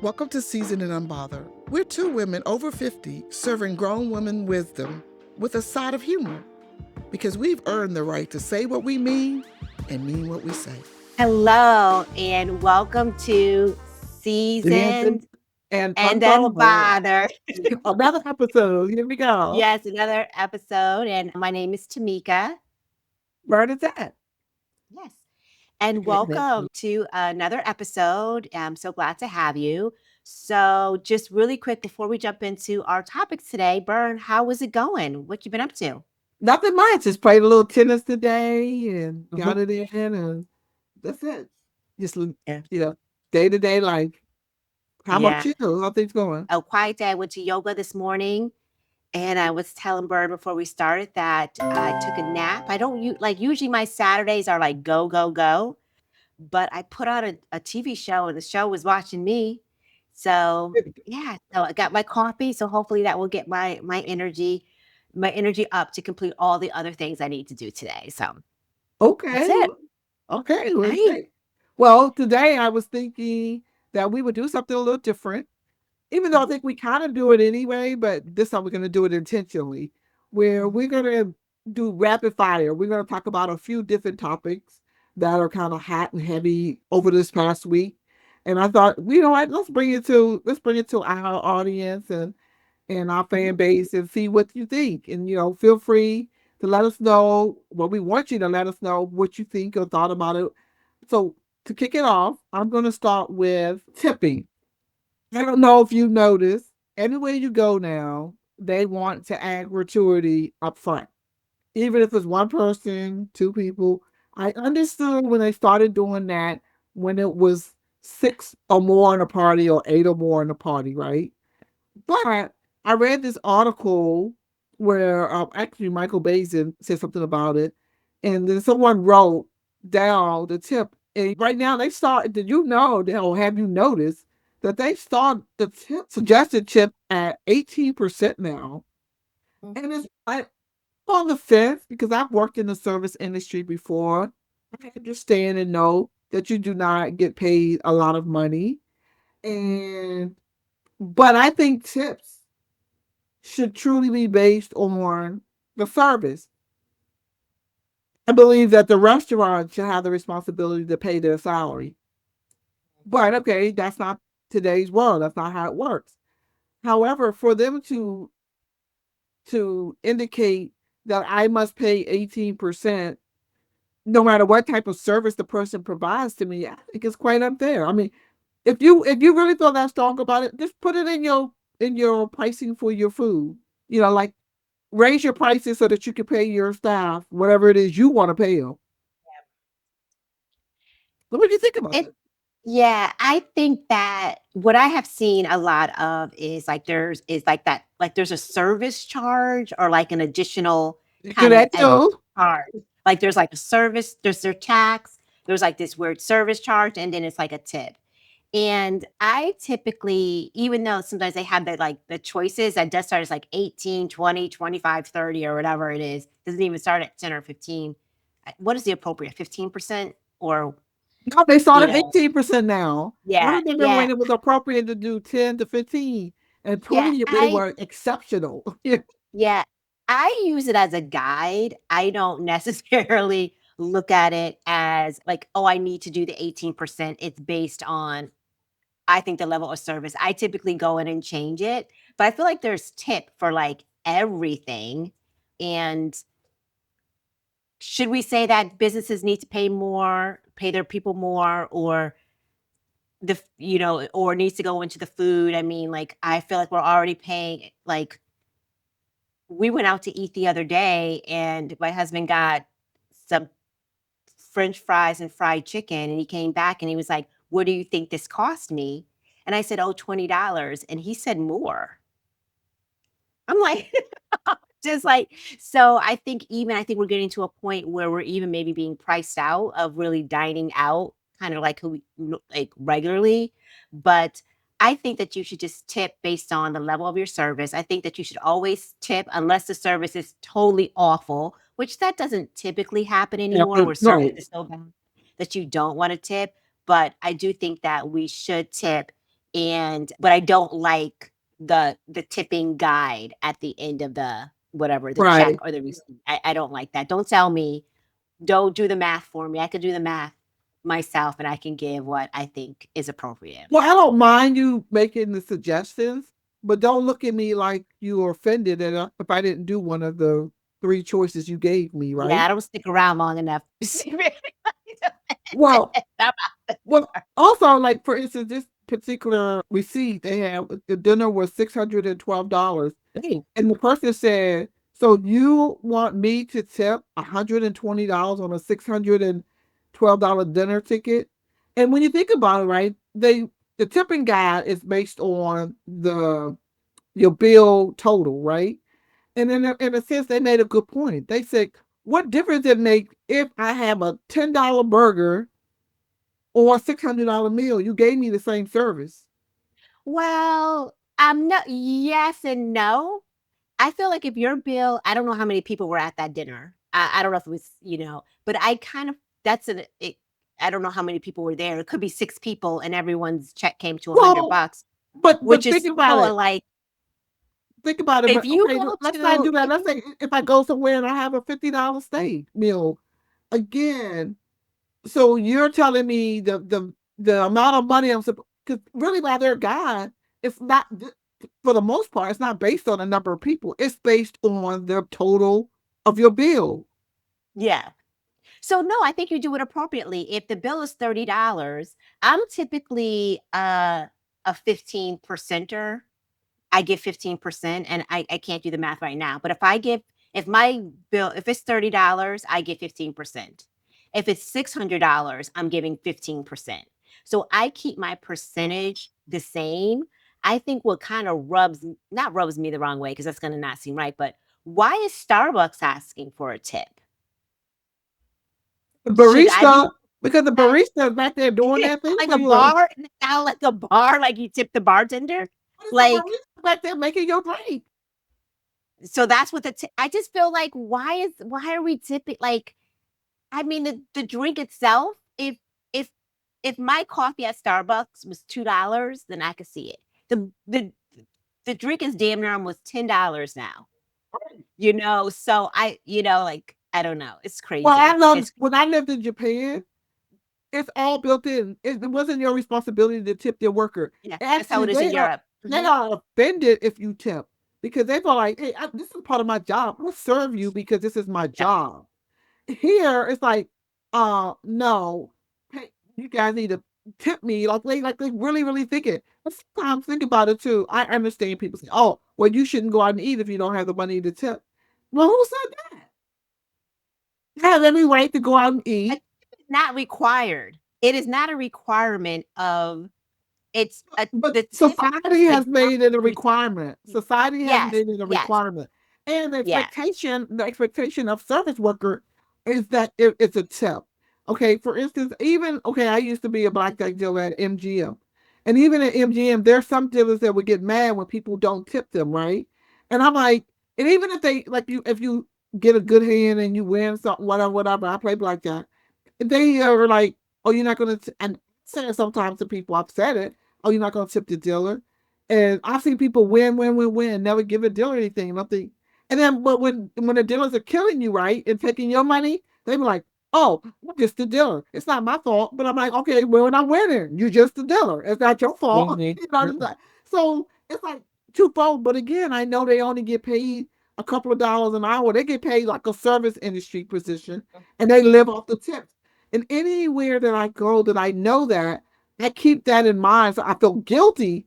Welcome to Seasoned Unbothered. We're two women over 50 serving grown women wisdom with a side of humor because we've earned the right to say what we mean and mean what we say. Hello, and welcome to Dancing Seasoned and and Unbothered. Unbothered. Another episode. Here we go. Yes, another episode. And my name is Tamika. Where is that? Yes. And welcome to another episode. I'm so glad to have you. So, just really quick before we jump into our topics today, Bern, how is it going? What you been up to? Nothing much. Just played a little tennis today and got Mhm. it in, and that's it. Just Yeah. day to day life. How about Yeah. you? How things going? A quiet day. I went to yoga this morning. And I was telling Bird before we started that I took a nap. I don't like usually my Saturdays are like go, go, go. But I put on a TV show and the show was watching me. So yeah, so I got my coffee. So hopefully that will get my energy up to complete all the other things I need to do today. So that's Okay. it. Okay. Let's Hey. see. Well, today I was thinking that we would do something a little different. Even though I Mhm. think we kind of do it anyway, but this time we're going to do it intentionally, where Mhm. we're going to do rapid fire. We're going to talk about a few different topics that are kind of hot and heavy over this past week. And I thought, you know what, let's bring it to our audience and our Mhm. fan base and see what you think. And feel free to let us know. Well, we want you to let us know what you think or thought about it. So to kick it off, I'm going to start with tipping. I don't know if you've noticed, anywhere you go now, they want to add gratuity up front. Even if it's one person, two people. I understood when they started doing that when it was six or more in a party or eight or more in a party, right? But I read this article where actually Michael Bazin said something about it, and then someone wrote down the tip. And right now they start. Did you know? Or have you noticed that they start the tip suggested tip at 18% now? And it's I on the fence because I've worked in the service industry before. I understand and know that you do not get paid a lot of money, and but I think tips should truly be based on the service. I believe that the restaurant should have the responsibility to pay their salary. But okay, that's not today's world. That's not how it works. However, for them to indicate that I must pay 18%, no matter what type of service the person provides to me, I think it's quite unfair. I mean, if you really feel that strong about it, just put it in your pricing for your food. Like raise your prices so that you can pay your staff whatever it is you want to pay them. What do you think about It it? Yeah, I think that what I have seen a lot of is like there's a service charge or like an additional You do kind of that too. charge. Like there's like a service, there's their tax, there's like this weird service charge, and then it's like a tip. And I typically, even though sometimes they have the choices that does start as like 18, 20, 25, 30, or whatever it is, doesn't even start at 10 or 15. What is the appropriate 15% or No, they you started know, 18% now. I yeah, remember yeah. when it was appropriate to do 10 to 15 and Yeah, 20, they were exceptional. Yeah. yeah, I use it as a guide. I don't necessarily look at it as like, "Oh, I need to do the 18%." It's based on, I think, the level of service. I typically go in and change it, but I feel like there's tip for, like, everything, and should we say that businesses need to pay their people more, or or needs to go into the food? I mean, like, I feel like we're already paying, like, we went out to eat the other day and my husband got some french fries and fried chicken and he came back and he was like, "What do you think this cost me?" And I said, "Oh, $20." And he said more. I'm like, just like, so I think we're getting to a point where we're even maybe being priced out of really dining out, kind of like who we like regularly. But I think that you should just tip based on the level of your service. I think that you should always tip unless the service is totally awful, which that doesn't typically happen Yeah, anymore, where service no. is so bad that you don't want to tip. But I do think that we should tip but I don't like the tipping guide at the end of the whatever, the check Right. or the receipt. I don't like that. Don't tell me, don't do the math for me. I can do the math myself and I can give what I think is appropriate. Well, I don't mind you making the suggestions, but don't look at me like you were offended if I didn't do one of the three choices you gave me, Yeah, right? I don't stick around long enough to see really Well, about well, also, like for instance, this particular receipt they had, the dinner was $612, it. and the person said, "So you want me to tip $120 on a $612 dinner ticket?" And when you think about it, right, the tipping guide is based on the your bill total, right? And in a sense, they made a good point. They said, "What difference it make if I have a $10 burger or a $600 meal? You gave me the same service." Well, no, yes and no. I feel like if your bill, I don't know how many people were at that dinner. I don't know if it was, but I kind of, that's I don't know how many people were there. It could be 6 people and everyone's check came to a hundred Well, bucks, but which is think about still it. like, Think about it. if But you okay, go let's not to, do that. if Let's you, say if I go somewhere and I have a $50 steak meal, again. So you're telling me the amount of money I'm supposed, because really by their guide, it's not for the most part, it's not based on the number of people. It's based on the total of your bill. yeah. So no, I think you do it appropriately. If the bill is $30, I'm typically a 15 percenter. I give 15%, and I can't do the math right now. But if my bill, if it's $30, I get 15%. If it's $600, I'm giving 15%. So I keep my percentage the same. I think what kind of not rubs me the wrong way, because that's going to not seem right, but why is Starbucks asking for a tip? The Should I be barista, because the barista is back there doing that thing like for a you. bar? Now like a bar, like you tip the bartender? What is the Like, barista back there making your drink? so that's what I just feel like, why are we tipping? Like, I mean, the drink itself, if if my coffee at Starbucks was $2, then I could see it. The drink is damn near almost $10 now. So like, I don't know. It's Well, I crazy. know It's when I lived in Japan, it's all built in. It wasn't your responsibility to tip their worker. Yeah, that's how Actually, it is in Europe. they Hmm. are offended if you tip because they feel like, hey, this is part of my job. I'll serve you because this is my Yeah. job. Here, it's like, no, hey, you guys need to tip me. Like they really, really think it. But sometimes think about it too. I understand people say, oh, well, you shouldn't go out and eat if you don't have the money to tip. Well, who said that? You have every right to go out and A eat. tip is not required. It is not a requirement of it's a But the tip society is the has made it a you tip. requirement. Society has Yes, made it a yes, requirement. And yes. the expectation of service worker is that it's a tip. Okay, for instance, I used to be a blackjack dealer at MGM. And even at MGM, there's some dealers that would get mad when people don't tip them, right? And I'm like, and even if they like you if you get a good hand and you win something, whatever, I play blackjack. They are like, oh, you're not gonna and say it sometimes to people, I've said it, oh, you're not gonna tip the dealer. And I've seen people win, never give a dealer anything, nothing. And then but when the dealers are killing you, right, and taking your money, they be like, oh, I'm just the dealer. It's not my fault. But I'm like, okay, well, when I'm winning, you're just the dealer. It's not your fault. It's like, so it's like twofold. But again, I know they only get paid a couple of dollars an hour. They get paid like a service industry position and they live off the tips. And anywhere that I go that I know that, I keep that in mind. So I feel guilty.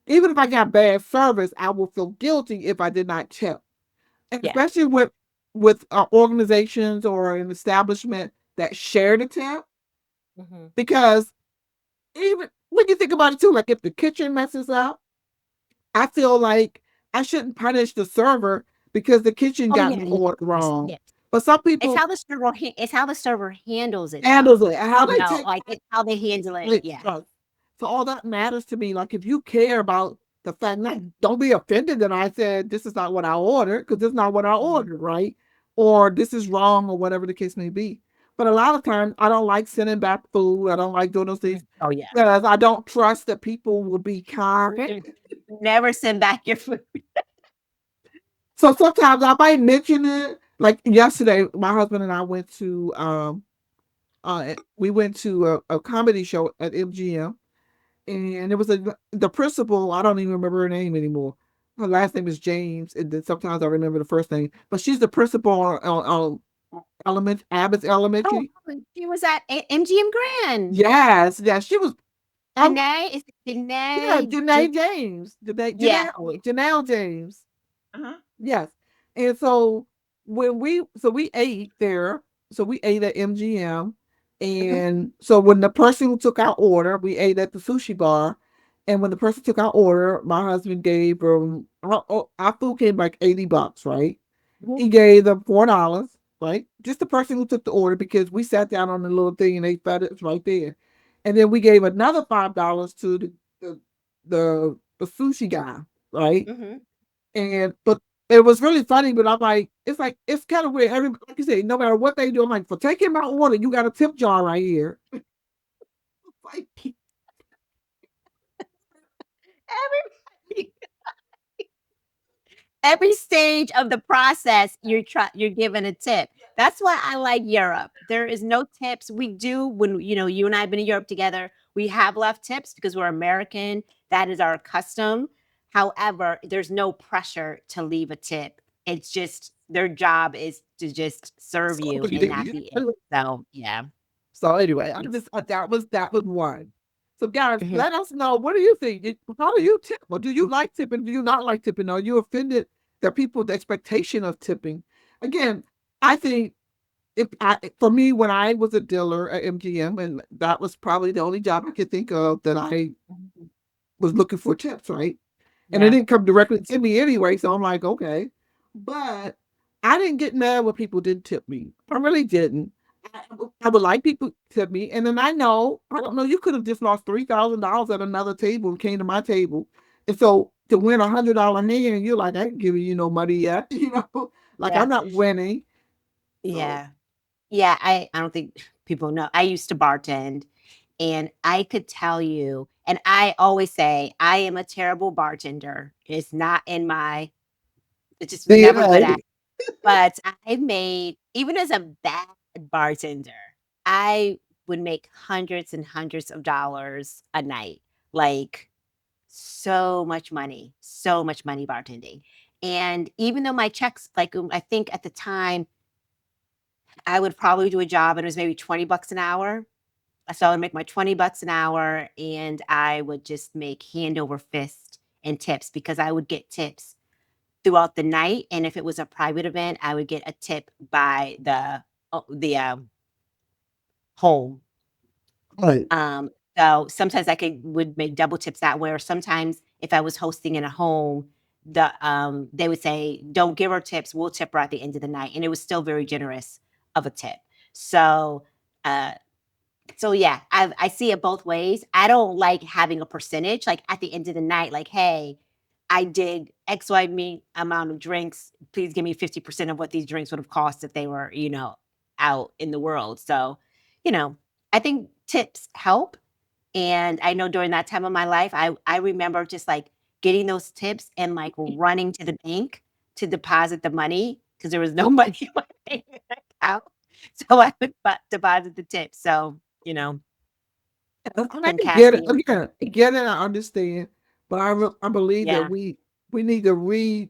Even if I got bad service, I will feel guilty if I did not tip. And Yeah. especially with organizations or an establishment that share the tip, Mhm. because even when you think about it too, like if the kitchen messes up, I feel like I shouldn't punish the server because the kitchen Oh, got yeah, the yeah, order yes, wrong. yes. But some people It's how the server handles it, handles though. it and how they take Like, it's how they handle it. it. Yeah. So all that matters to me. Like if you care about the fact, not don't be offended that I said this is not what I ordered because this is not what I Mhm. ordered, right? Or this is wrong or whatever the case may be. But a lot of times, I don't like sending back food. I don't like doing those things Oh yeah. because I don't trust that people will be kind. Never send back your food. So sometimes I might mention it. Like yesterday, my husband and I we went to a comedy show at MGM, and it was the principal. I don't even remember her name anymore. Her last name is James, and then sometimes I remember the first name. But she's the principal on Abbott's Oh, Elementary. she was at MGM Grand. Yes, yes, she was. I, Janae, is it yeah, Janae? Janae James, Yeah. Janelle James. Uh-huh. Yes. And so we ate there. So we ate at MGM. And so when the person took our order, we ate at the sushi bar. And when the person took our order, my husband gave them our food came like $80, right? Mhm. He gave them $4, right? Just the person who took the order because we sat down on the little thing and they fed us right there. And then we gave another $5 to the the sushi guy, right? Mhm. And but it was really funny, but I'm like it's kind of weird. Like you say, no matter what they do, I'm like, for taking my order, you got a tip jar right here. Like, Everybody, every stage of the process, you're given a tip. That's why I like Europe. There is no tips. We do when you and I have been in Europe together. We have left tips because we're American. That is our custom. However, there's no pressure to leave a tip. It's just their job is to just serve so, you and that be it. So yeah. so anyway, that was one. So guys, Mhm. let us know, what do you think? How do you tip? Or do you like tipping? Do you not like tipping? Are you offended that people's expectation of tipping? Again, I think for me, when I was a dealer at MGM, and that was probably the only job I could think of that I was looking for tips, right? And it Yeah. didn't come directly to me anyway, so I'm like, okay. But I didn't get mad when people didn't tip me. I really didn't. I would like people to tip me, and then I don't know, you could have just lost $3,000 at another table and came to my table, and so to win $100 hand, you're like, I ain't giving you no money yet, like Yeah. I'm not winning. So Yeah. Yeah, I don't think people know. I used to bartend, and I could tell you and I always say, I am a terrible bartender. It's not in my it's just never good at DNA. it. But I made even as a bad bartender, I would make hundreds and hundreds of dollars a night. Like, so much money bartending. And even though my checks, like, I think at the time I would probably do a job and it was maybe 20 bucks an hour. So I would make my 20 bucks an hour and I would just make hand over fist and tips because I would get tips throughout the night. And if it was a private event, I would get a tip by the home. Right. So sometimes I would make double tips that way, or sometimes if I was hosting in a home, they would say, "Don't give her tips. We'll tip her at the end of the night," and it was still very generous of a tip. So, uh, so yeah, I see it both ways. I don't like having a percentage, like at the end of the night, like, "Hey, I did X, Y, me amount of drinks. Please give me 50% of what these drinks would have cost if they were, out in the world." So, you know, I think tips help. And I know during that time of my life, I remember just, like, getting those tips and, like, running to the bank to deposit the money because there was no money in my bank account. So I would deposit the tips. So, And I can can cash get it me in. again. Get it. I understand, but I believe that Yeah. we need to reorganize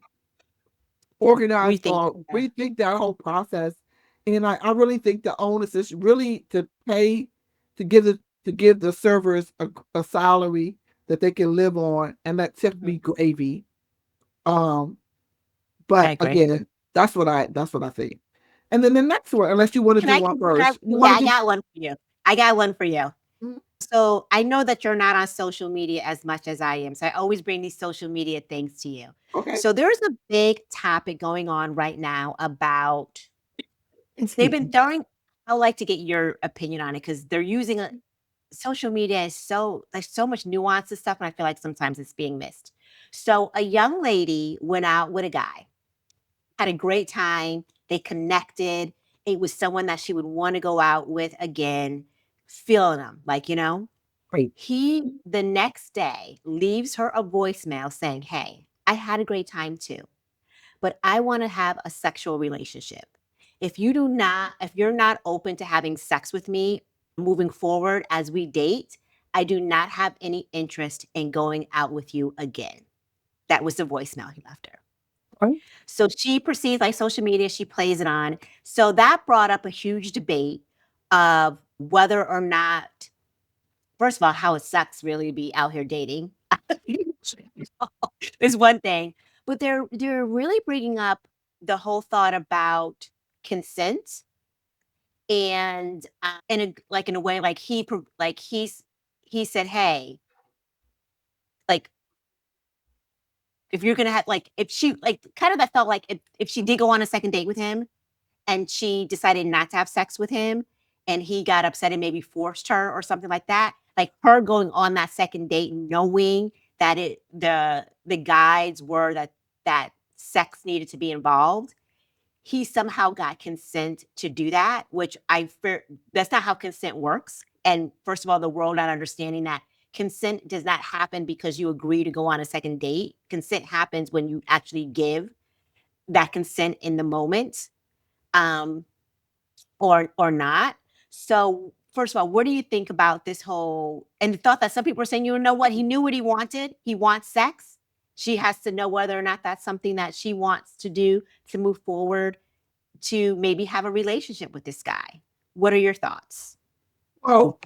Rethink. or Yeah. rethink that whole process. And I really think the onus is really to pay to give the servers a salary that they can live on and let tip Mhm. be gravy. Um, I but agree. again, that's what I think. And then the next one, unless you want to Can do I one can I first, you yeah, want I to do. got one for you. I got one for you. Mhm. So I know that you're not on social media as much as I am. So I always bring these social media things to you. Okay. So there's a big topic going on right now about they've Excuse been me. throwing I would like to get your opinion on it because they're using social media is there's so much nuance and stuff, and I feel like sometimes it's being missed. So a young lady went out with a guy, had a great time, they connected, it was someone that she would want to go out with again, feeling them, like, Great. he, the next day, leaves her a voicemail saying, "Hey, I had a great time too, but I want to have a sexual relationship. If you're not open to having sex with me moving forward as we date, I do not have any interest in going out with you again." That was the voicemail he left her. Right. So she proceeds, like social media, she plays it on. So that brought up a huge debate of whether or not, first of all, how it sucks really to be out here dating is one thing, but they're really bringing up the whole thought about consent and in a way like he said, "Hey, like if you're gonna have like if she like kind of that felt like if she did go on a second date with him and she decided not to have sex with him and he got upset and maybe forced her or something like that, like her going on that second date knowing that the guides were that sex needed to be involved, he somehow got consent to do that, which I fear that's not how consent works. And first of all, the world not understanding that consent does not happen because you agree to go on a second date. Consent happens when you actually give that consent in the moment. Um, or not. So, first of all, what do you think about this whole and the thought that some people are saying, you know what, he knew what he wanted. He wants sex. She has to know whether or not that's something that she wants to do to move forward to maybe have a relationship with this guy. What are your thoughts? Well,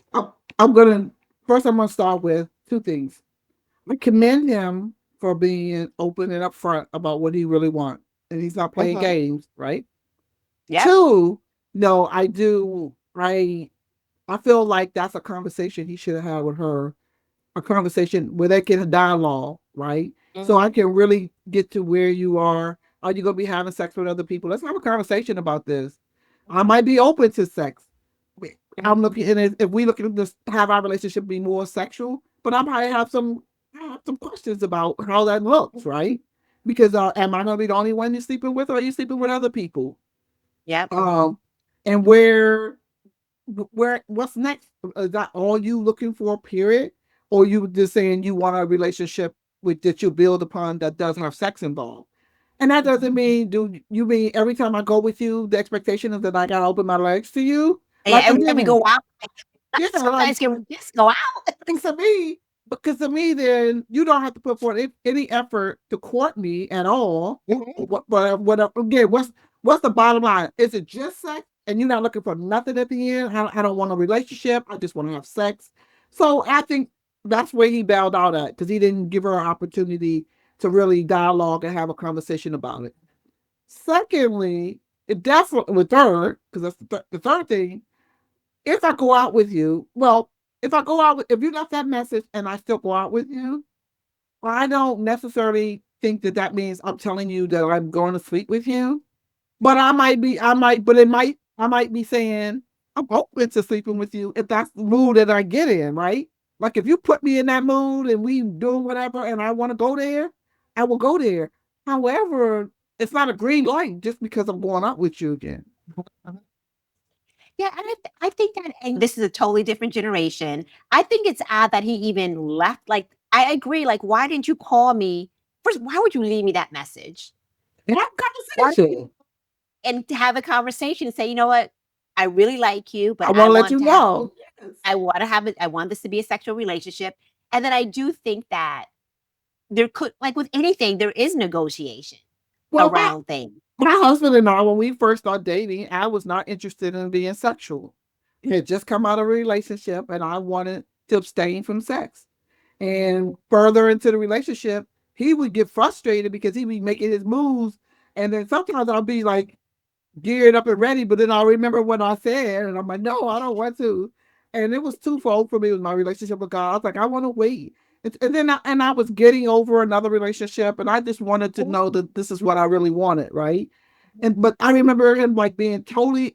I'm gonna first. I'm gonna start with two things. I commend him for being open and upfront about what he really wants, and he's not playing Mhm. games, right? Yep. Two, no, I do. I feel like that's a conversation he should have had with her, a conversation where they get a dialogue, right? So I Mhm. can really get to where you are. Are you gonna be having sex with other people? Let's have a conversation about this. I Mhm. might be open to sex. I'm looking, and if we look at this, have our relationship be more sexual, but I might have some questions about how that looks, right? Because am I gonna be the only one you're sleeping with, or are you sleeping with other people? Yep. And what's next? Is that all you looking for, period? Or you just saying you want a relationship with that you build upon that doesn't have sex involved? And that doesn't mean, do you mean every time I go with you, the expectation is that I gotta open my legs to you? Yeah, Like every time we again, go out, yeah, like sometimes can we just go out? things to me, because to me, then you don't have to put forth any effort to court me at all. Mhm. What again? What's the bottom line? Is it just sex, and you're not looking for nothing at the end? I don't want a relationship. I just want to have sex. So I think that's where he bailed out at, because he didn't give her an opportunity to really dialogue and have a conversation about it. Secondly, it definitely with third, because that's the third thing, if I go out with you, well, if I go out with, if you left that message and I still go out with you, well, I don't necessarily think that that means I'm telling you that I'm going to sleep with you. But I might be saying I'm open to sleeping with you if that's the mood that I get in, right? Like if you put me in that mood and we doing whatever and I want to go there, I will go there. However, it's not a green light just because I'm going out with you again. Yeah, and I think that and this is a totally different generation. I think it's odd that he even left. Like, I agree. Like, why didn't you call me? First, why would you leave me that message? And have a Why conversation. and to have a conversation and say, you know what, I really like you, but I want to let you know. Yes. I want this to be a sexual relationship. And then I do think that there could like with anything, there is negotiation Well, around things. my husband and I, when we first started dating, I was not interested in being sexual. He had just come out of a relationship and I wanted to abstain from sex. And further into the relationship, he would get frustrated because he'd be making his moves. And then sometimes I'll be like, geared up and ready, but then I'll remember what I said, and I'm like, no, I don't want to. And it was twofold for me with my relationship with God. I was like, I want to wait. And then I was getting over another relationship, and I just wanted to know that this is what I really wanted, right? And but I remember him like being totally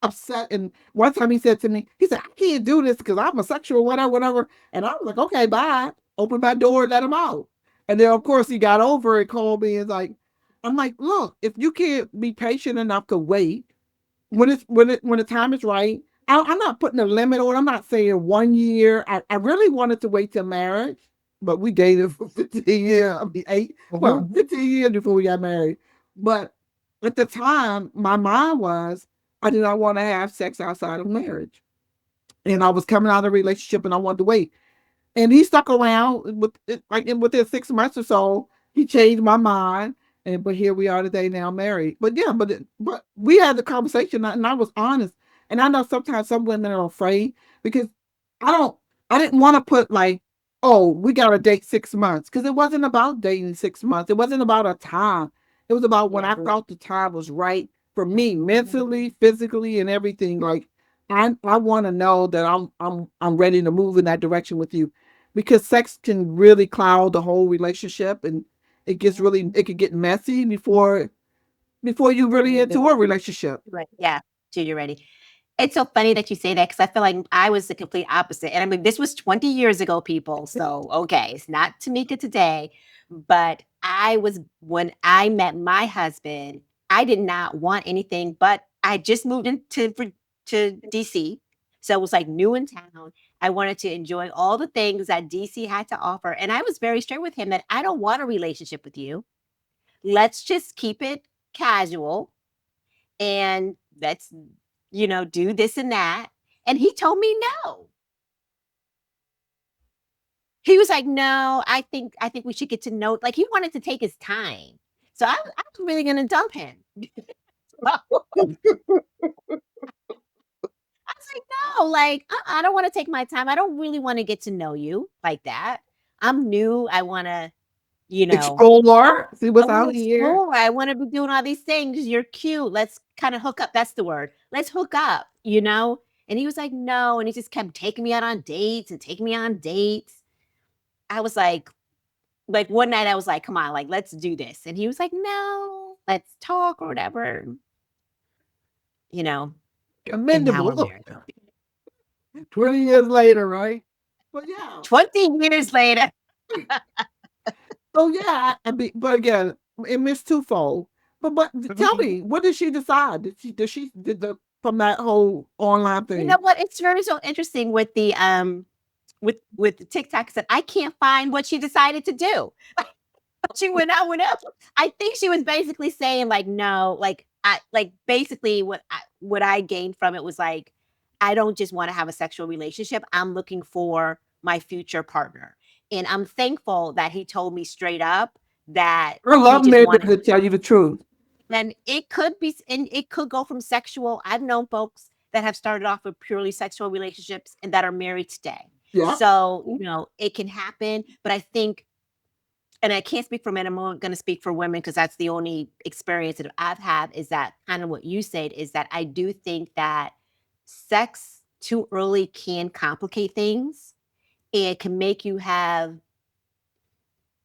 upset. And one time he said to me, he said, I can't do this because I'm a sexual, whatever, whatever. And I was like, okay, bye. Open my door, let him out. And then, of course, he got over it, called me, and like, I'm like, look, if you can't be patient enough to wait, when the time is right. I'm not putting a limit on. I'm not saying 1 year. I really wanted to wait till marriage, but we dated for 15 years. I mean, well, 15 years before we got married. But at the time, my mind was I did not want to have sex outside of marriage, and I was coming out of a relationship, and I wanted to wait. And he stuck around with like within 6 months or so. He changed my mind, and but here we are today, now married. But yeah, but we had the conversation, and I was honest. And I know sometimes some women are afraid because I don't. I didn't want to put like, oh, we got to date 6 months because it wasn't about dating 6 months. It wasn't about a time. It was about when I felt the time was right for me, mentally, physically, and everything. Like I want to know that I'm ready to move in that direction with you because sex can really cloud the whole relationship and it could get messy before you really into a relationship. Right. Yeah. Till you're ready. It's so funny that you say that because I feel like I was the complete opposite. And I mean, this was 20 years ago, people. So, okay, it's not Tamika today, but I was, when I met my husband, I did not want anything, but I just moved to DC. So it was like new in town. I wanted to enjoy all the things that DC had to offer. And I was very straight with him that I don't want a relationship with you. Let's just keep it casual and let's, do this and that. And he told me no. He was like, no, I think we should get to know. Like he wanted to take his time. So I was really gonna dump him. I was like, no, like I don't want to take my time. I don't really want to get to know you like that. I'm new. I want to, you know, Explore, see I what's want to out here. explore. I want to be doing all these things. You're cute. Let's kind of hook up. That's the word. Let's hook up. And he was like, no. And he just kept taking me out on dates and taking me on dates. I was like one night I was like, come on, like, let's do this. And he was like, no, let's talk or whatever, you know, and now Commendable. we're Look, married. 20 years later, right? But yeah. 20 years later. So yeah, but again, it missed twofold. But tell me, what did she decide? Did the from that whole online You know thing? what? It's very so interesting with the with the TikTok said I can't find what she decided to do. She went up. I think she was basically saying like, no, like I like basically what I gained from it was like, I don't just want to have a sexual relationship. I'm looking for my future partner. And I'm thankful that he told me straight up that Her he love just made her wanted, to tell you the truth. and it could go from sexual. I've known folks that have started off with purely sexual relationships and that are married today. Yeah. So, it can happen, but I think, and I can't speak for men, I'm only gonna speak for women because that's the only experience that I've had, is that kind of what you said, is that I do think that sex too early can complicate things. It can make you have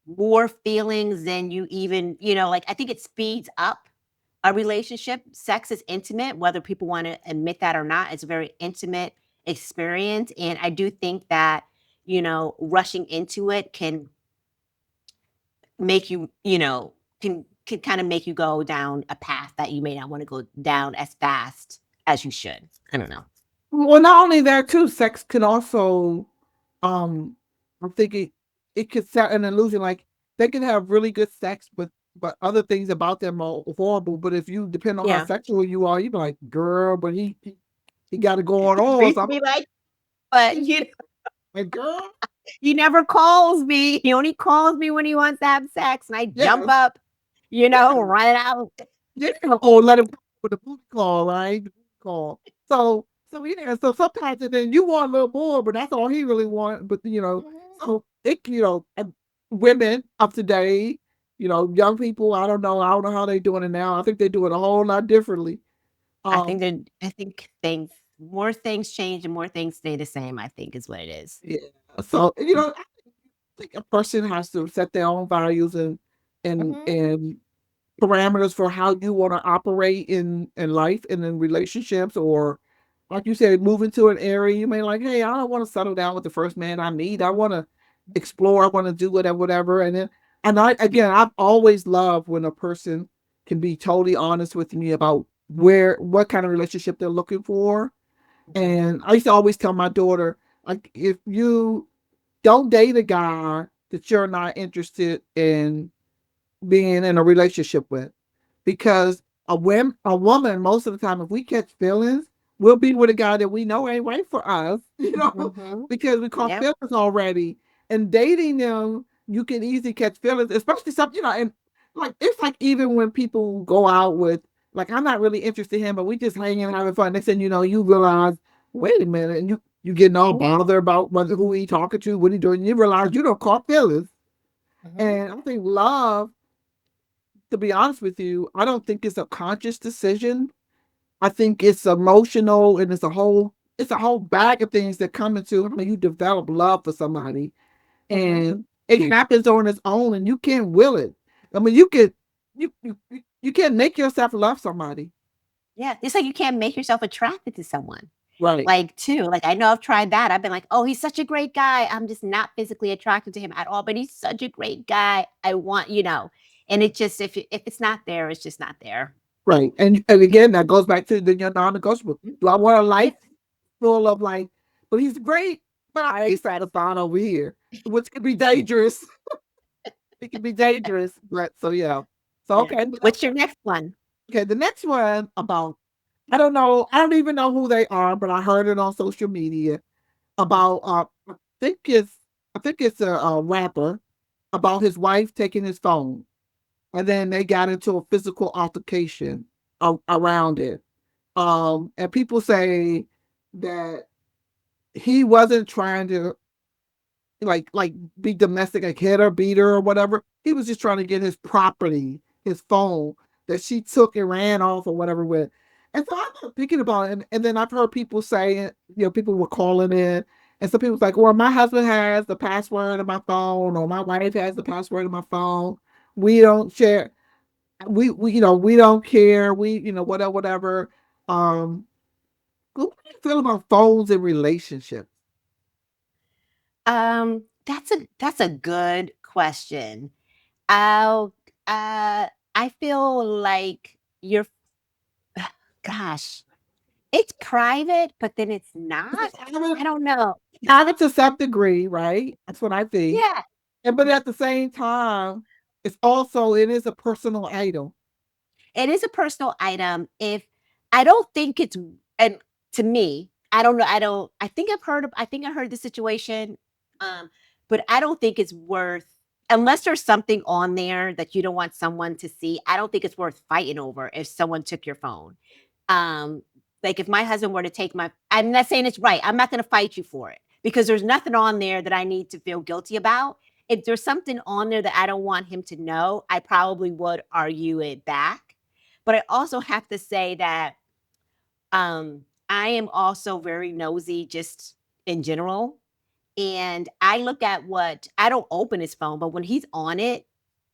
more feelings than you even, like I think it speeds up a relationship. Sex is intimate, whether people want to admit that or not. It's a very intimate experience. And I do think that, rushing into it can make you, can kind of make you go down a path that you may not want to go down as fast as you should. I don't know. Well, not only that too, sex can also, um, I'm thinking it could set an illusion. Like they can have really good sex, but other things about them are horrible. But if you depend on how Yeah. sexual you are, you be like, girl, but he got it going He on. treats So I'm me like, but like, girl, he never calls me. He only calls me when he wants to have sex, and I jump yes, up, yes. run it out. Yeah. Oh, let him with the booty call, right? The booty call. So yeah. So sometimes and then you want a little more, but that's all he really want. But so and women of today, young people. I don't know. I don't know how they doing it now. I think they do it a whole lot differently. Um, I think more things change and more things stay the same, I think is what it is. yeah. So I think a person has to set their own values Mhm. and parameters for how you want to operate in life and in relationships, or like you said, move into an area you may like, hey, I don't want to settle down with the first man I meet. I want to explore, I want to do whatever. And I again, I've always loved when a person can be totally honest with me about what kind of relationship they're looking for. Mhm. And I used to always tell my daughter, like, if you don't date a guy that you're not interested in being in a relationship with, because a woman, most of the time, if we catch feelings, we'll be with a guy that we know ain't right for us, Mhm. because we caught Yep. feelings already. And dating them, you can easily catch feelings, especially something, and like it's like even when people go out with, like, I'm not really interested in him, but we just hanging and having fun. Next thing you know, you realize, wait a minute, and you getting all bothered about who he talking to, what he doing. You realize you don't caught feelings. Mhm. And I think love, to be honest with you, I don't think it's a conscious decision. I think it's emotional, and it's a whole bag of things that come into when you develop love for somebody, Mhm. and it happens on its own, and you can't will it. I mean, you can't make yourself love somebody. Yeah. It's like you can't make yourself attracted to someone. Right. Like, too, like, I know I've tried that. I've been like, "Oh, he's such a great guy." I'm just not physically attracted to him at all, but he's such a great guy. I want, and it just if it's not there, it's just not there. Right. And again, that goes back to your non-negotiable. Do I want a Yeah. life full of, like, but he's great, but I ain't satisfied over here, which could be dangerous. It can be dangerous. But so yeah. So Yeah. okay. What's your next one? Okay, the next one about, I don't know, I don't even know who they are, but I heard it on social media about think it's I think it's a rapper, about his wife taking his phone, and then they got into a physical altercation around it. And people say that he wasn't trying to, like be domestic, like hit her, beat her, or whatever. He was just trying to get his property, his phone that she took and ran off or whatever with. And so I got thinking about it, and then I've heard people say, people were calling in, and some people's like, "Well, my husband has the password of my phone, or my wife has the password of my phone. We don't share. We don't care. We, whatever, whatever." Um, what do you feel about phones and relationships? That's a good question. I'll I feel like you're gosh, it's private, but then it's not. I don't know. Have it to some degree, right? That's what I think. Yeah. But at the same time, it is a personal item. It is a personal item. If I don't think it's and to me, I don't know. I think I heard the situation. Um, but I don't think it's worth unless there's something on there that you don't want someone to see. I don't think it's worth fighting over if someone took your phone. Um, like if my husband were to take I'm not saying it's right. I'm not gonna fight you for it because there's nothing on there that I need to feel guilty about. If there's something on there that I don't want him to know, I probably would argue it back. But I also have to say that I am also very nosy just in general. And I look at what I don't open his phone, but when he's on it,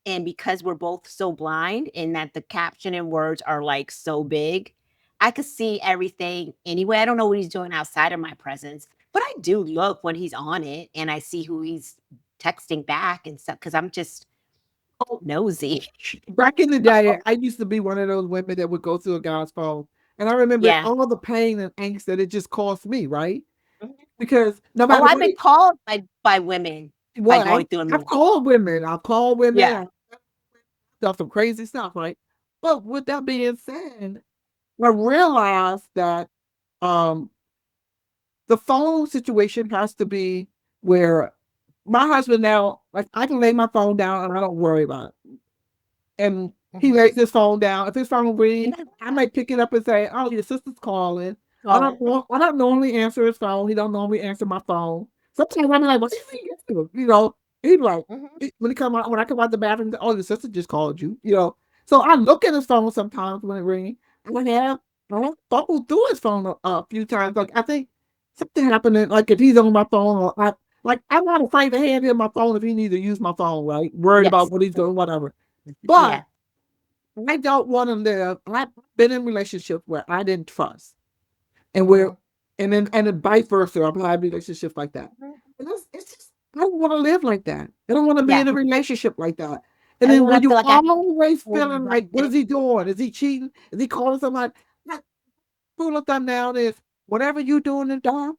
and because we're both so blind and that the caption and words are like so big, I could see everything anyway. I don't know what he's doing outside of my presence, but I do look when he's on it and I see who he's texting back and stuff because I'm just Oh, nosy. back in the day, I used to be one of those women that would go through a guy's phone. And I remember Yeah. all the pain and angst that it just cost me, right? Mhm. Because no Oh, matter I've what been called by women by what, going through a I've man. called women, Yeah. I've done some crazy stuff, right? But with that being said, I realized that um the phone situation has to be where my husband now, like, I can lay my phone down and I don't worry about it. And he Mhm. lays his phone down. If his phone And rings, that's I might pick it up and say, "Oh, your sister's calling." calling. I don't normally answer his phone. He don't normally answer my phone. Sometimes I'm like, "What do you think?" He'd be like, Mhm. when I come out the bathroom, "Oh, your sister just called you." So I look at his phone sometimes when it rings. I have fumbled through his phone a few times. Like, I think something happened. Like, if he's on my phone, or I'm not afraid to hand him my phone if he needs to use my phone. Right, worried about Yes. what he's doing, whatever. Yeah. But I don't want to live. I've been in relationships where I didn't trust, and where, Mhm. and then vice versa. I've had relationships like that, Mhm. and it's just, I don't want to live like that. I don't want to be Yeah. in a relationship like that. And I then want when to feel you like I always will feeling run like, what is he doing? Is he cheating? Is he calling somebody? Like, rule of thumb now is whatever you do in the dark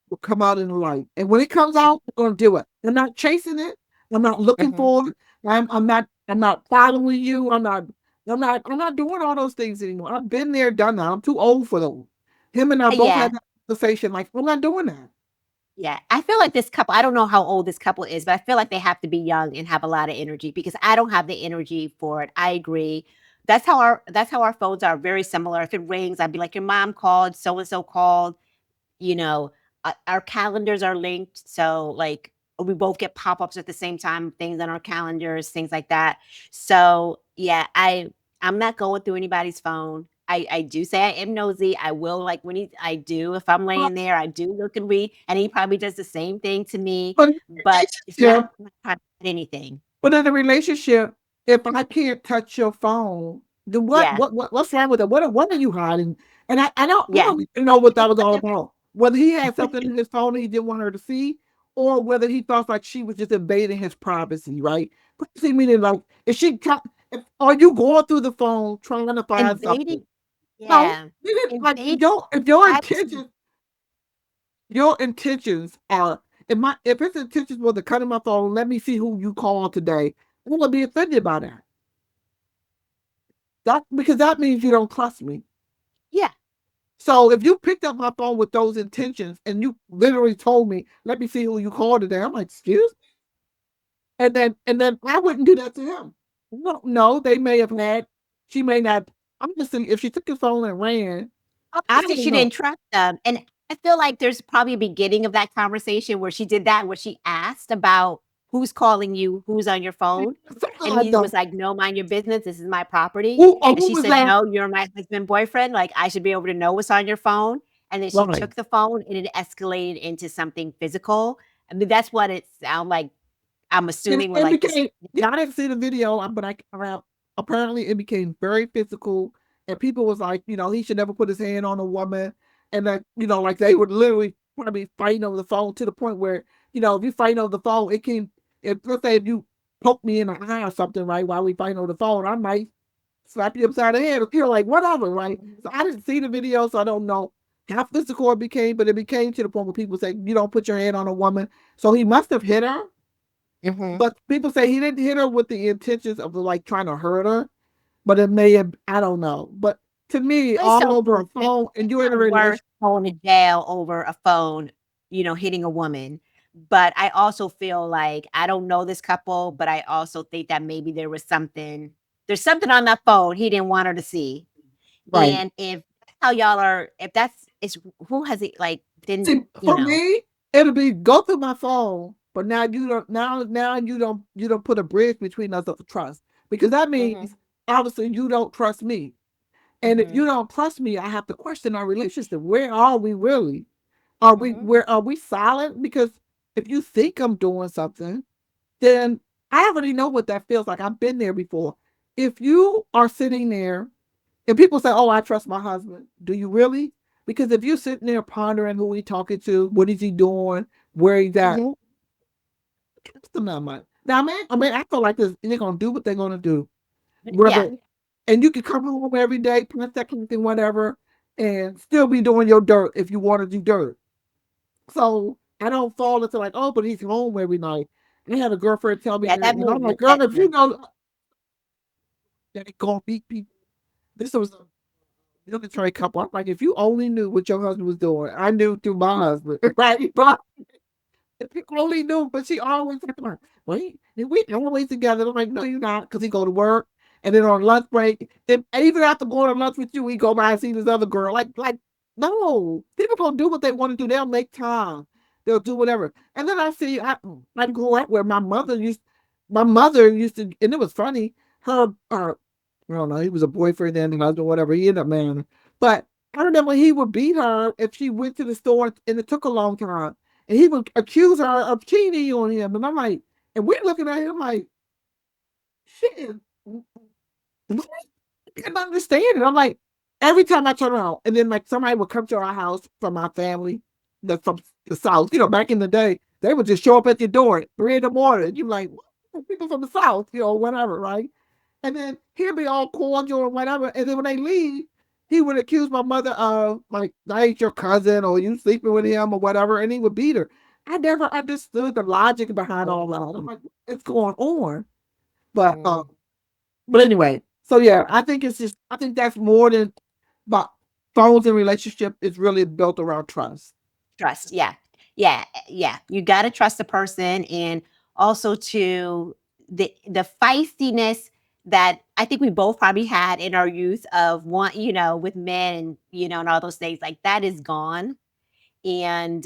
will come out in the light. And when it comes out, we're gonna do it. I'm not chasing it. I'm not looking Mhm. for it. I'm not following you. I'm not doing all those things anymore. I've been there, done that. I'm too old for those. Him and I both Yeah. had that conversation, like, I'm not doing that. Yeah, I feel like this couple, I don't know how old this couple is, but I feel like they have to be young and have a lot of energy because I don't have the energy for it. I agree. That's how our phones are very similar. If it rings, I'd be like, your mom called, so and so called. you know, our calendars are linked. So, like, we both get pop ups at the same time, things on our calendars, things like that. So, yeah, I'm not going through anybody's phone. I do say I am nosy. I will like when I do if I'm But laying there, I do look and read, and he probably does the same thing to me. but in But a it's not, relationship, I'm not trying to hide anything. but in a relationship, if I can't touch your phone, then Yeah, what's wrong with it? What are you hiding? And I don't yeah. even know what that was all about. Whether he had something in his phone that he didn't want her to see, or whether he thought like she was just invading his privacy, right? But see, meaning like, are you going through the phone trying to find something? Invading, No, yeah, like invading if your privacy. intentions are, if his intentions were to cut him off phone, let me see who you called today. I'm gonna be offended by that. That because that means you don't trust me. Yeah. So if you picked up my phone with those intentions and you literally told me, let me see who you called today, I'm like, excuse me? And then I wouldn't do that to him. No, no, they may have had, she may not. I'm just saying, if she took his phone and ran, I Obviously, don't she know. didn't trust them, and I feel like there's probably a beginning of that conversation where she did that, where she asked about who's calling you, who's on your phone, Something and like he that. was like, "No, mind your business. This is my property." And Who she was said, that? "No, you're my husband, boyfriend. Like, I should be able to know what's on your phone." And then she Right. took the phone, and it escalated into something physical. I mean, that's what it sound like. I'm It, assuming we're it like this. became, yeah, I didn't see the video, but apparently it became very physical, and people was like, he should never put his hand on a woman, and that, like they would literally probably fighting over the phone to the point where, if you fight over the phone, it can, if let's say if you poke me in the eye or something, right, while we fighting over the phone, I might slap you upside the head, or you're like whatever, right? So I didn't see the video, so I don't know how physical it became, but it became to the point where people say you don't put your hand on a woman, so he must have hit her, Mhm. but people say he didn't hit her with the intentions of like trying to hurt her, but it may have, I don't know. But to me, It's all so over a phone and it's you're in a not worth relationship. going to jail over a phone, hitting a woman. But I also feel like I don't know this couple, but I also think that maybe there's something on that phone he didn't want her to see. Right. And if that's how y'all are, if that's it's who has it like didn't, See, for me, it'll be go through my phone, but now you don't put a bridge between us of trust. Because that Mhm, means obviously you don't trust me. And if mhm, you don't trust me, I have to question our relationship. Where are we really? Are we solid? Because if you think I'm doing something, then I already know what that feels like. I've been there before. If you are sitting there and people say, "Oh, I trust my husband," do you really? Because if you're sitting there pondering who he's talking to, what is he doing, where he's at, mhm. it's still not much. Now, man, I feel like this. They're gonna do what they're gonna do, Yeah. whether, and you can come home every day, punch that kind of thing, whatever, and still be doing your dirt if you want to do dirt. So I don't fall into like, oh, but he's home every night. I had a girlfriend tell me Yeah, that, that and I'm like, movement girl, that if you know that it gonna beat people, this was a military couple. I'm like, if you only knew what your husband was doing, I knew through my husband, right? But if you only knew, but she always talked about, wait, we always together. I'm like, no, you're not, because he go to work, and then on lunch break, then even after going to lunch with you, he go by and see this other girl. Like, no, people gonna do what they want to do. They'll make time. They'll do whatever. And then I grew up where my mother used to, and it was funny. I don't know, he was a boyfriend then, and husband, whatever. He ended up marrying her. But I remember he would beat her if she went to the store and it took a long time, and he would accuse her of cheating on him. And I'm like, and we're looking at him like, shit, what? I can't understand it. I'm like, every time I turn around, and then like somebody would come to our house from my family, that's from the South, back in the day, they would just show up at your door at 3 in the morning. And you're like, what? people from the South, whatever, right? And then he'd be all cordial or whatever. And then when they leave, he would accuse my mother of, like, I ain't your cousin or you sleeping with him or whatever. And he would beat her. I never understood the logic behind all that. I'm like, what's going on? But Mm. but anyway, so yeah, I think that's more than about phones and relationship is really built around trust. Trust, yeah. Yeah, yeah. You gotta trust the person, and also to the feistiness that I think we both probably had in our youth of with men, and all those things, like, that is gone, and,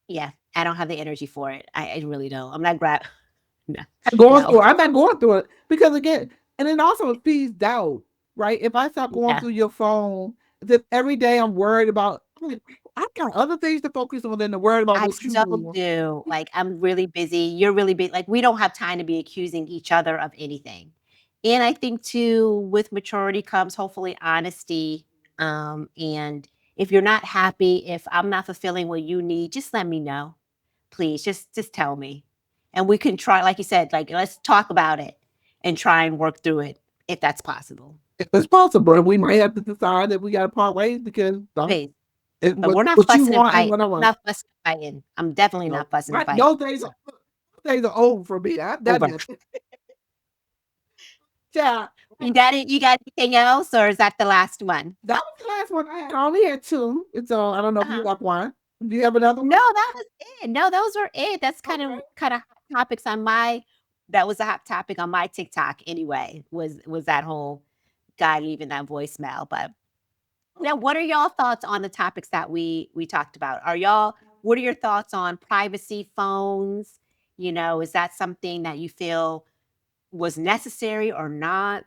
yeah, I don't have the energy for it. I really don't. I'm not no, Going no. through it. I'm not going through it because again, and then also it feeds doubt, right? If I start going Yeah. through your phone, then every day I'm worried about. I'm like, I've got other things to focus on than to worry about I what you so do. do. Like, I'm really busy. You're really busy. Like, we don't have time to be accusing each other of anything. And I think too, with maturity comes hopefully honesty. And if you're not happy, if I'm not fulfilling what you need, just let me know. Please, just tell me. And we can try, like you said, like, let's talk about it and try and work through it if that's possible. If it's possible, and we might have to decide that we got to part ways because Please. it, But we're not what you fussing and want and fighting. what I I'm want. not fussing and fighting. I'm definitely No, not fussing and right? fighting. Those days are old for me. I've done Over. that. Yeah, You got anything else, or is that the last one? that was the last one I had. I only had two. It's I don't know if you Uh-huh. got one. Do you have another No, one? that was it. No, those were it. That's kind Okay. of kind of hot topics on my that was a hot topic on my TikTok anyway, was that whole guy leaving that voicemail. But now what are y'all thoughts on the topics that we talked about? What are your thoughts on privacy phones? Is that something that you feel was necessary or not?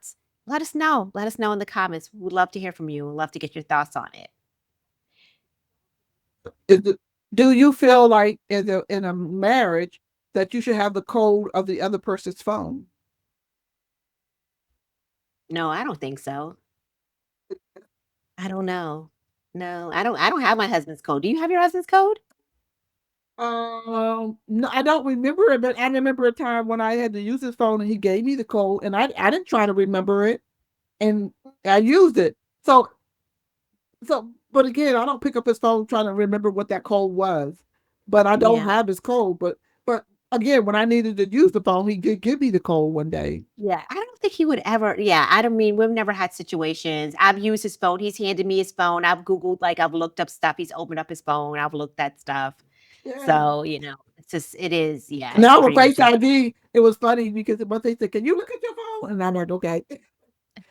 Let us know. Let us know in the comments. We'd love to hear from you. We'd love to get your thoughts on it. Is it, do you feel like in a marriage that you should have the code of the other person's phone? No, I don't think so. I don't know. No, I don't have my husband's code. Do you have your husband's code? No, I don't remember it, but I remember a time when I had to use his phone and he gave me the code, and I didn't try to remember it, and I used it. But again, I don't pick up his phone trying to remember what that code was. But I don't Yeah. have his code. But again, when I needed to use the phone, he did give me the code one day. Yeah. I don't think he would ever yeah, I don't mean we've never had situations. I've used his phone. He's handed me his phone. I've Googled, like I've looked up stuff. He's opened up his phone. I've looked at stuff. Yeah. So, it's just it is, yeah, it's Now with pretty much Face ID, it was funny because once they said, "Can you look at your phone?" And I'm like, "Okay,"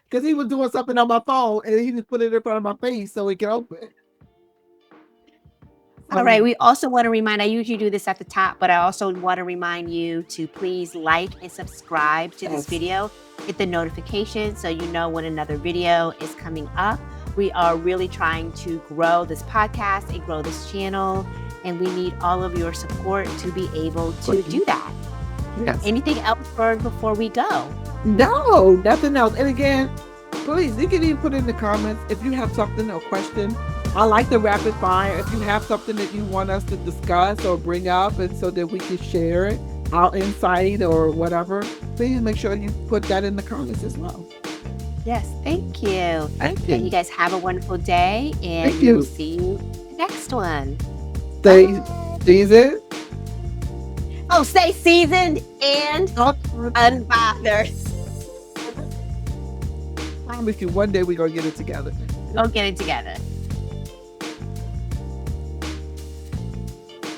because he was doing something on my phone and he just put it in front of my face so he could open it. All right. We also want to remind, I usually do this at the top, but I also want to remind you to please like and subscribe to this Yes. video. Hit the notification so you know when another video is coming up. We are really trying to grow this podcast and grow this channel, and we need all of your support to be able to do that. Yes. Anything else before we go? No, nothing else. And again, please, you can even put in the comments if you have something or question. I like the rapid fire. If you have something that you want us to discuss or bring up, and so that we can share it, our insight or whatever, please make sure you put that in the comments as well. Yes. Thank you. Thank And you you. guys have a wonderful day, and Thank we will you. see you in the next one. Stay seasoned. Oh, stay seasoned and unbothered. I promise you, one day we're gonna get it together. Go get it together.